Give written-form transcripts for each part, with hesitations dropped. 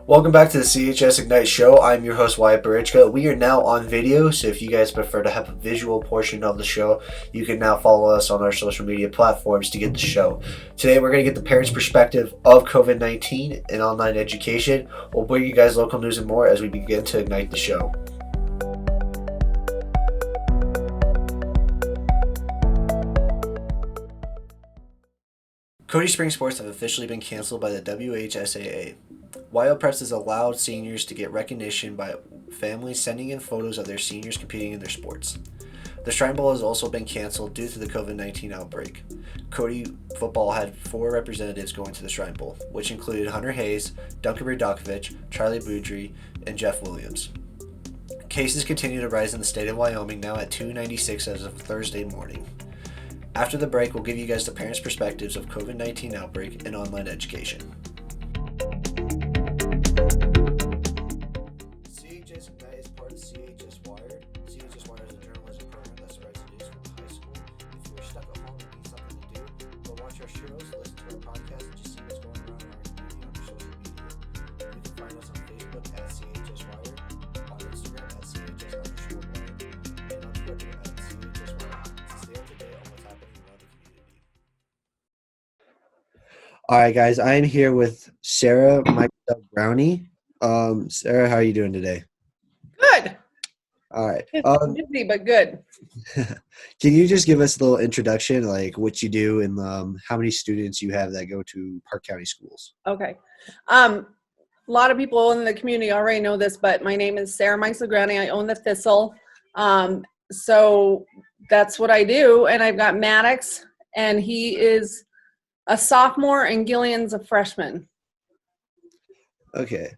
Welcome back to the CHS Ignite Show. I'm your host, Wyatt Barichka. We are now on video, so if you guys prefer to have a visual portion of the show, you can now follow us on our social media platforms to get the show. Today, we're going to get the parents' perspective of COVID-19 and online education. We'll bring you guys local news and more as we begin to ignite the show. Cody Spring sports have officially been canceled by the WHSAA. WyoPreps has allowed seniors to get recognition by families sending in photos of their seniors competing in their sports. The Shrine Bowl has also been canceled due to the COVID-19 outbreak. Cody football had 4 representatives going to the Shrine Bowl, which included Hunter Hayes, Duncan Radokovich, Charlie Boudry, and Jeff Williams. Cases continue to rise in the state of Wyoming, now at 296 as of Thursday morning. After the break, we'll give you guys the parents' perspectives of COVID-19 outbreak and online education. CHS Ignite is part of CHS Wire. CHS Wire is a journalism program that spreads news from the high school. If you're stuck at home and need something to do, go watch our shows, listen to our podcast, and just see what's going on in our community on our social media. You can find us on Facebook at CHS Wire, on Instagram at CHS_Wire, and on Twitter at CHS Wire to stay up to date on what's happening around the community. All right, guys, I am here with Sarah Brownie. Sarah, how are you doing today? Good. All right. Busy, but good. Can you just give us a little introduction, like what you do and how many students you have that go to Park County schools? Okay. A lot of people in the community already know this, but my name is Sarah Meislagrani. I own the Thistle. So that's what I do. And I've got Maddox, and he is a sophomore, and Gillian's a freshman. Okay.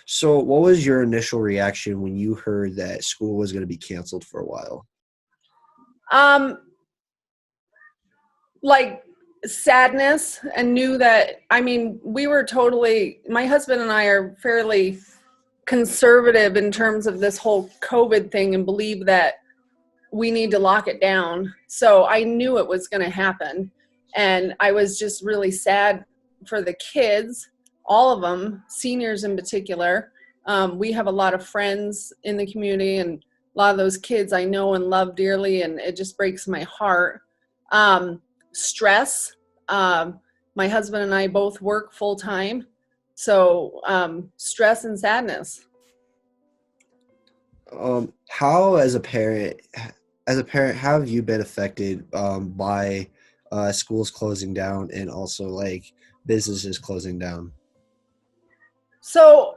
So what was your initial reaction when you heard that school was going to be canceled for a while? Like sadness, and knew that, we were my husband and I are fairly conservative in terms of this whole COVID thing and believe that we need to lock it down. So I knew it was going to happen. And I was just really sad for the kids. All of them, seniors in particular. We have a lot of friends in the community, and a lot of those kids I know and love dearly, and it just breaks my heart. Stress. My husband and I both work full time, so stress and sadness. How, as a parent, how have you been affected by schools closing down and also like businesses closing down? So,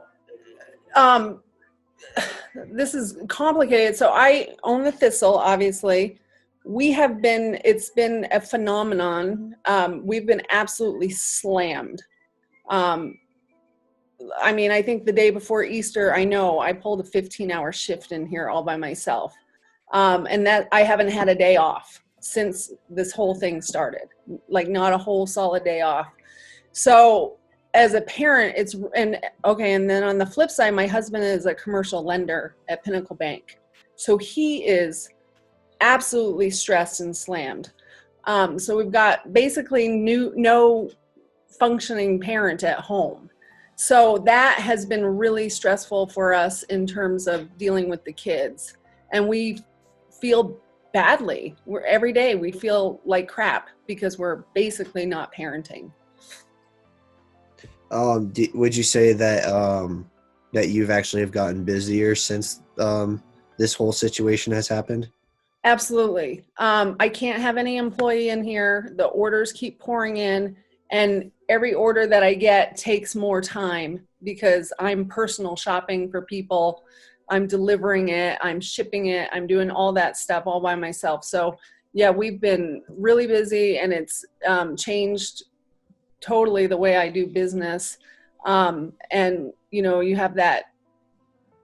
this is complicated. So I own the Thistle, obviously. It's been a phenomenon. We've been absolutely slammed. I think the day before Easter, I pulled a 15-hour shift in here all by myself. And that I haven't had a day off since this whole thing started, like not a whole solid day off. So as a parent, and then on the flip side, my husband is a commercial lender at Pinnacle Bank. So he is absolutely stressed and slammed. So we've got basically no functioning parent at home. So that has been really stressful for us in terms of dealing with the kids. And we feel badly. Every day we feel like crap because we're basically not parenting. Would you say that that you've actually have gotten busier since this whole situation has happened? Absolutely. I can't have any employee in here. The orders keep pouring in, and every order that I get takes more time because I'm personal shopping for people. I'm delivering it, I'm shipping it, I'm doing all that stuff all by myself. So yeah, we've been really busy, and it's changed totally the way I do business. And you have that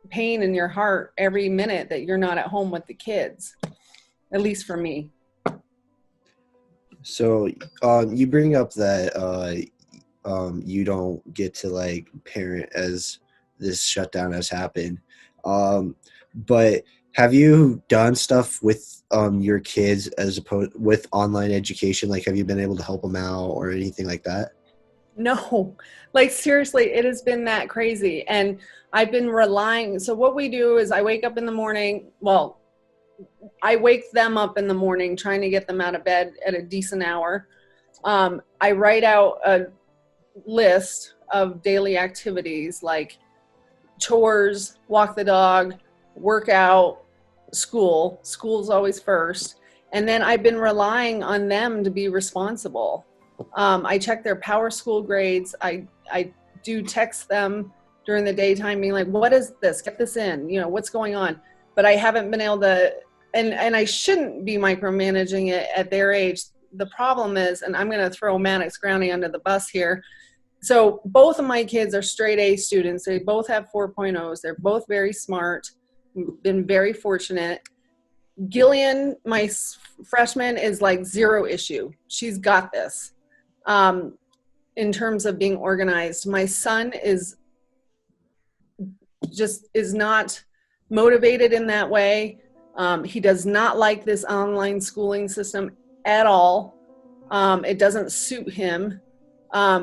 pain in your heart every minute that you're not at home with the kids, at least for me. So you bring up that you don't get to like parent as this shutdown has happened. But have you done stuff with your kids as opposed with online education? Like, have you been able to help them out or anything like that? No, like seriously, it has been that crazy. And I've been relying. So what we do is I wake up in the morning. Well, I wake them up in the morning, trying to get them out of bed at a decent hour. I write out a list of daily activities like chores, walk the dog, work out, school. School's always first. And then I've been relying on them to be responsible. I check their Power School grades. I do text them during the daytime being like, what is this? Get this in, what's going on? But I haven't been able to, and I shouldn't be micromanaging it at their age. The problem is, and I'm going to throw Maddox Groundy under the bus here. So both of my kids are straight A students. They both have 4.0s. They're both very smart. Been very fortunate. Gillian, my freshman, is like zero issue. She's got this. In terms of being organized, my son is not motivated in that way. He does not like this online schooling system at all. It doesn't suit him.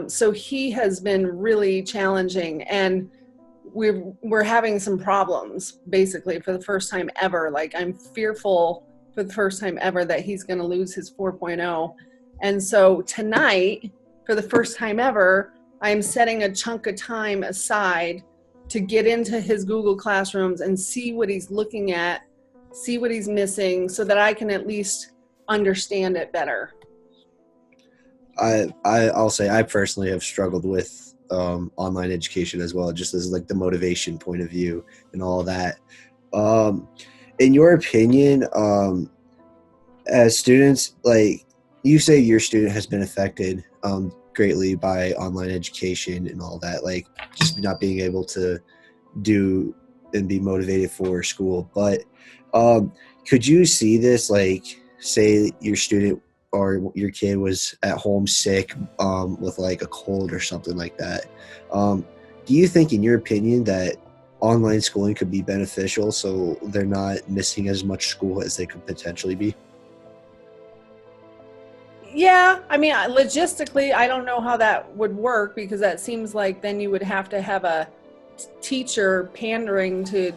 So he has been really challenging, and we're having some problems basically for the first time ever. Like, I'm fearful for the first time ever that he's going to lose his 4.0. And so tonight, for the first time ever, I'm setting a chunk of time aside to get into his Google Classrooms and see what he's looking at, see what he's missing, so that I can at least understand it better. I'll say I personally have struggled with online education as well, just as like the motivation point of view and all that. In your opinion, as students, like you say your student has been affected greatly by online education and all that, like just not being able to do and be motivated for school. But could you see this, like say your student or your kid was at home sick with like a cold or something like that. Do you think, in your opinion, that online schooling could be beneficial so they're not missing as much school as they could potentially be? Yeah, I mean, logistically, I don't know how that would work, because that seems like then you would have to have a teacher pandering to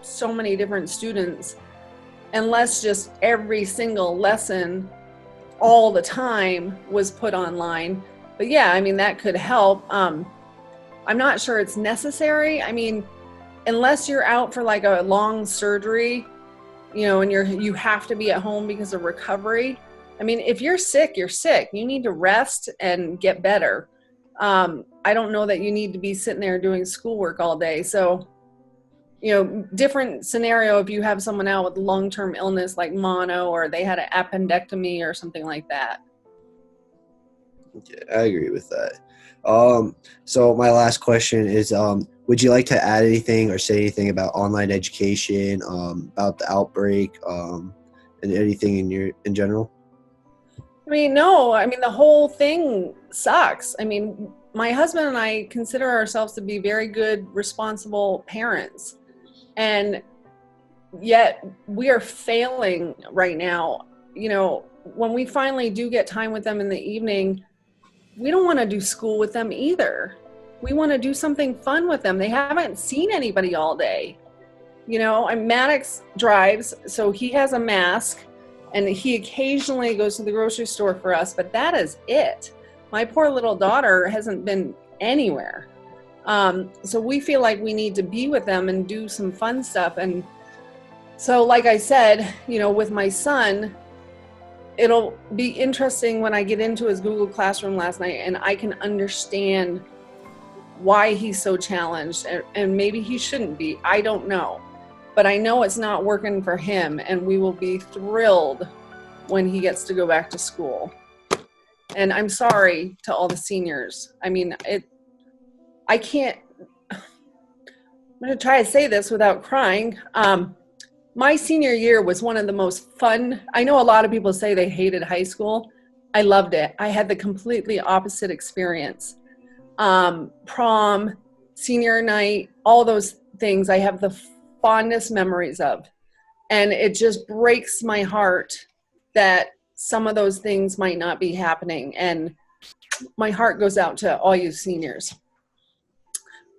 so many different students, unless just every single lesson all the time was put online. But yeah, I mean, that could help. I'm not sure it's necessary. I mean, unless you're out for like a long surgery, and you have to be at home because of recovery. I mean, if you're sick, you're sick. You need to rest and get better. I don't know that you need to be sitting there doing schoolwork all day. So, different scenario if you have someone out with long-term illness like mono, or they had an appendectomy or something like that. Yeah, I agree with that. So my last question is, would you like to add anything or say anything about online education, about the outbreak, and anything in general? I mean, no, I mean, the whole thing sucks. I mean, my husband and I consider ourselves to be very good, responsible parents. And yet we are failing right now. When we finally do get time with them in the evening, we don't want to do school with them either. We want to do something fun with them. They haven't seen anybody all day. Maddox drives, so he has a mask, and he occasionally goes to the grocery store for us, but that is it. My poor little daughter hasn't been anywhere. So we feel like we need to be with them and do some fun stuff. And so, like I said, with my son, it'll be interesting when I get into his Google Classroom last night and I can understand why he's so challenged, and maybe he shouldn't be. I don't know. But I know it's not working for him, and we will be thrilled when he gets to go back to school. And I'm sorry to all the seniors. I mean, I'm going to try to say this without crying. My senior year was one of the most fun. I know a lot of people say they hated high school. I loved it. I had the completely opposite experience. Prom, senior night, all those things I have the fondest memories of. And it just breaks my heart that some of those things might not be happening. And my heart goes out to all you seniors.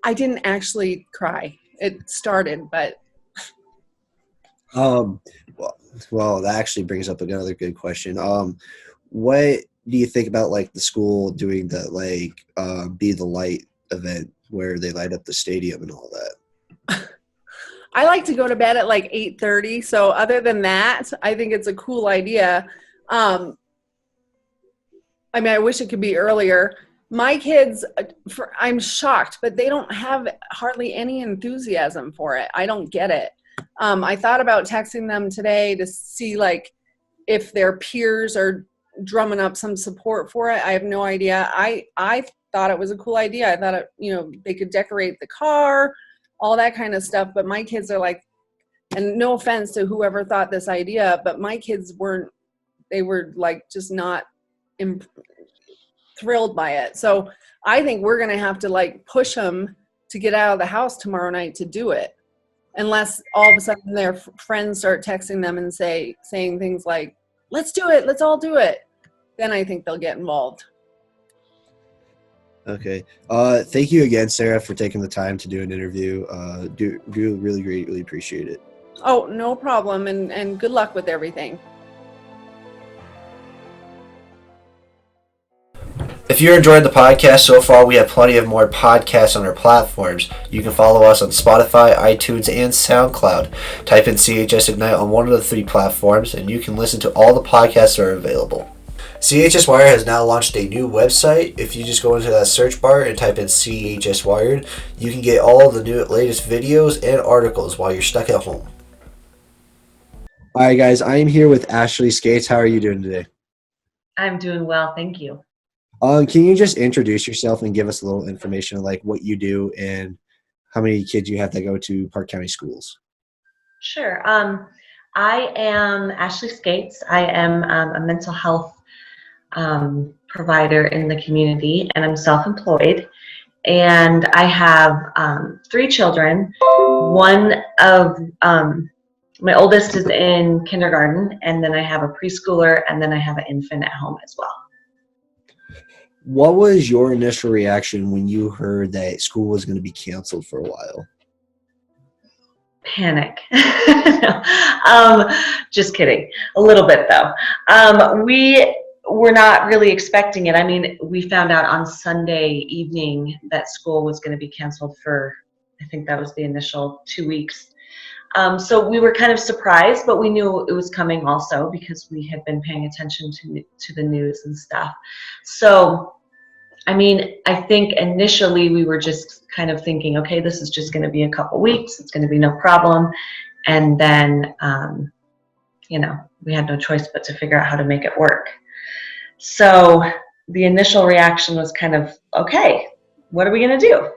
I didn't actually cry. It started, but Um, well, that actually brings up another good question. What do you think about like the school doing the Be the Light event where they light up the stadium and all that? I like to go to bed at like 8:30. So other than that, I think it's a cool idea. I mean, I wish it could be earlier. My kids, I'm shocked, but they don't have hardly any enthusiasm for it. I don't get it. I thought about texting them today to see like if their peers are drumming up some support for it. I have no idea. I thought it was a cool idea. I thought they could decorate the car, all that kind of stuff. But my kids are like, and no offense to whoever thought this idea, but my kids they were like just not thrilled by it. So I think we're going to have to like push them to get out of the house tomorrow night to do it. Unless all of a sudden their friends start texting them and saying things like, let's do it, let's all do it. Then I think they'll get involved. Okay. Thank you again, Sarah, for taking the time to do an interview. Do really greatly appreciate it. Oh, no problem. And good luck with everything. If you're enjoying the podcast so far, we have plenty of more podcasts on our platforms. You can follow us on Spotify, iTunes, and SoundCloud. Type in CHS Ignite on one of the 3 platforms, and you can listen to all the podcasts that are available. CHS Wire has now launched a new website. If you just go into that search bar and type in CHS Wired, you can get all the latest videos and articles while you're stuck at home. All right, guys. I am here with Ashley Skates. How are you doing today? I'm doing well, thank you. Can you just introduce yourself and give us a little information on like what you do and how many kids you have that go to Park County schools? Sure. I am Ashley Skates. I am a mental health provider in the community, and I'm self-employed. And I have 3 children. One of my oldest is in kindergarten, and then I have a preschooler, and then I have an infant at home as well. What was your initial reaction when you heard that school was going to be canceled for a while? Panic. Just kidding. A little bit though. We were not really expecting it. I mean, we found out on Sunday evening that school was going to be canceled for, I think that was the initial 2 weeks. So we were kind of surprised, but we knew it was coming also because we had been paying attention to the news and stuff. So, I mean, I think initially we were just kind of thinking, okay, this is just going to be a couple weeks. It's going to be no problem. And then, we had no choice but to figure out how to make it work. So the initial reaction was kind of, okay, what are we going to do?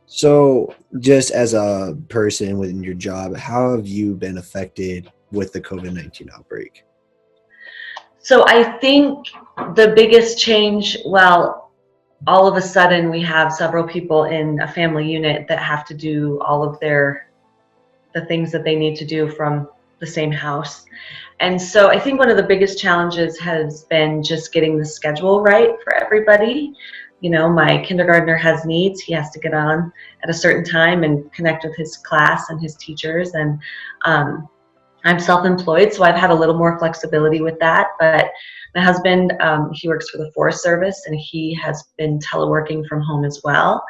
So just as a person within your job, how have you been affected with the COVID-19 outbreak? So I think the biggest change, well, all of a sudden we have several people in a family unit that have to do all of the things that they need to do from the same house. And so I think one of the biggest challenges has been just getting the schedule right for everybody. My kindergartner has needs. He has to get on at a certain time and connect with his class and his teachers. And I'm self-employed, so I've had a little more flexibility with that. But my husband, he works for the Forest Service, and he has been teleworking from home as well.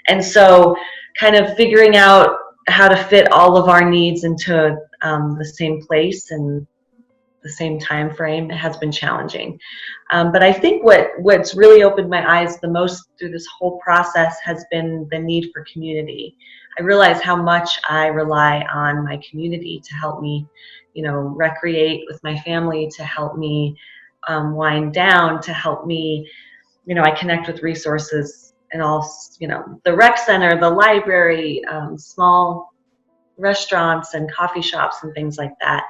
And so kind of figuring out how to fit all of our needs into the same place and the same time frame has been challenging. But I think what's really opened my eyes the most through this whole process has been the need for community. I realize how much I rely on my community to help me, recreate with my family, to help me wind down, to help me, I connect with resources and all, the rec center, the library, small restaurants and coffee shops and things like that.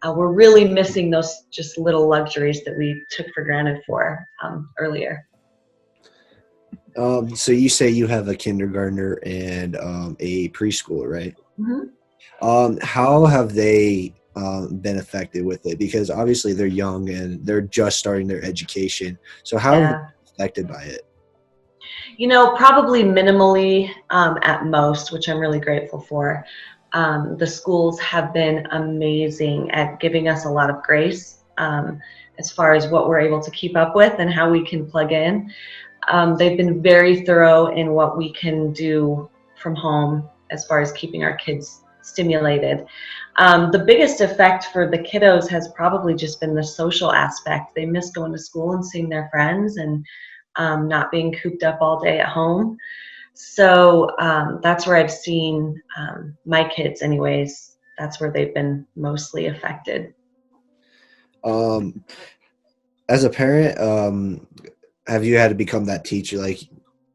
We're really missing those just little luxuries that we took for granted earlier. So you say you have a kindergartner and a preschooler, right? Mm-hmm. How have they been affected with it? Because obviously they're young and they're just starting their education. So how have they Yeah. been affected by it? Probably minimally at most, which I'm really grateful for. The schools have been amazing at giving us a lot of grace as far as what we're able to keep up with and how we can plug in. They've been very thorough in what we can do from home as far as keeping our kids stimulated. The biggest effect for the kiddos has probably just been the social aspect. They miss going to school and seeing their friends and not being cooped up all day at home. So that's where I've seen my kids anyways. That's where they've been mostly affected. As a parent, have you had to become that teacher, like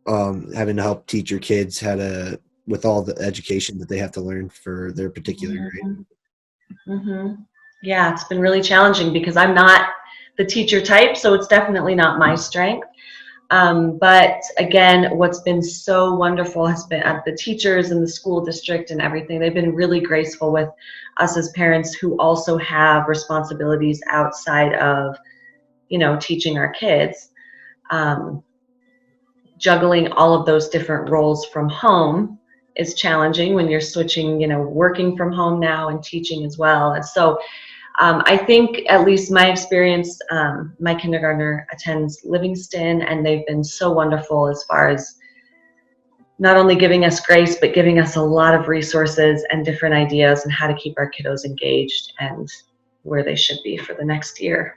having to help teach your kids how to, with all the education that they have to learn for their particular grade? Mm-hmm. Yeah, it's been really challenging because I'm not the teacher type, so it's definitely not my strength. But again, what's been so wonderful has been the teachers and the school district and everything. They've been really graceful with us as parents who also have responsibilities outside of, teaching our kids. Juggling all of those different roles from home is challenging when you're switching, working from home now and teaching as well. And so I think, at least my experience, my kindergartner attends Livingston, and they've been so wonderful as far as not only giving us grace, but giving us a lot of resources and different ideas on how to keep our kiddos engaged and where they should be for the next year.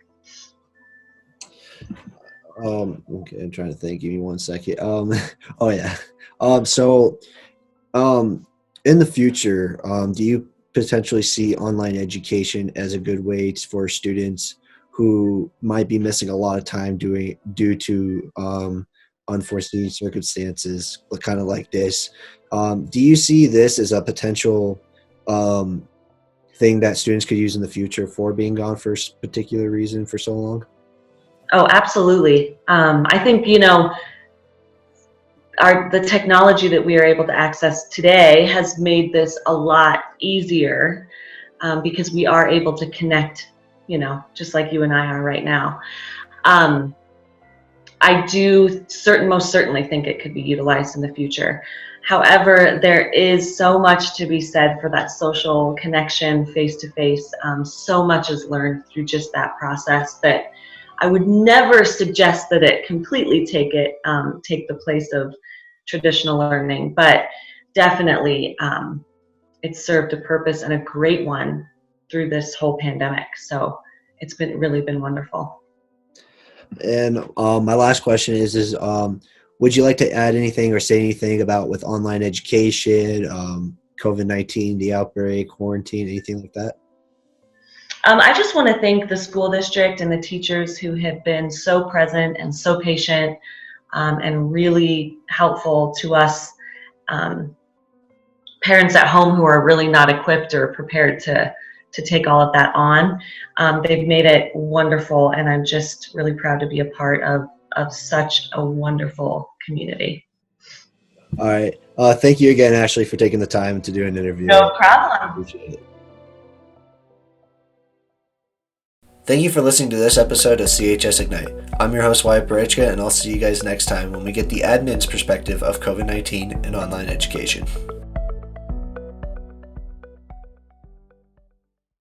Okay, I'm trying to think. Give me 1 second. Oh yeah. So, in the future, do you potentially see online education as a good way for students who might be missing a lot of time due to unforeseen circumstances, kind of like this? Do you see this as a potential thing that students could use in the future for being gone for a particular reason for so long? Oh, absolutely. I think, the technology that we are able to access today has made this a lot easier because we are able to connect, just like you and I are right now. I do most certainly think it could be utilized in the future. However, there is so much to be said for that social connection face to face. So much is learned through just that process that I would never suggest that it completely take the place of traditional learning, but definitely it's served a purpose and a great one through this whole pandemic. So it's really been wonderful. And my last question is would you like to add anything or say anything about with online education, COVID-19, the outbreak, quarantine, anything like that? I just want to thank the school district and the teachers who have been so present and so patient and really helpful to us parents at home who are really not equipped or prepared to take all of that on. They've made it wonderful, and I'm just really proud to be a part of such a wonderful community. All right. Thank you again, Ashley, for taking the time to do an interview. No problem. Appreciate it. Thank you for listening to this episode of CHS Ignite. I'm your host, Wyatt Barichka, and I'll see you guys next time when we get the admin's perspective of COVID-19 and online education.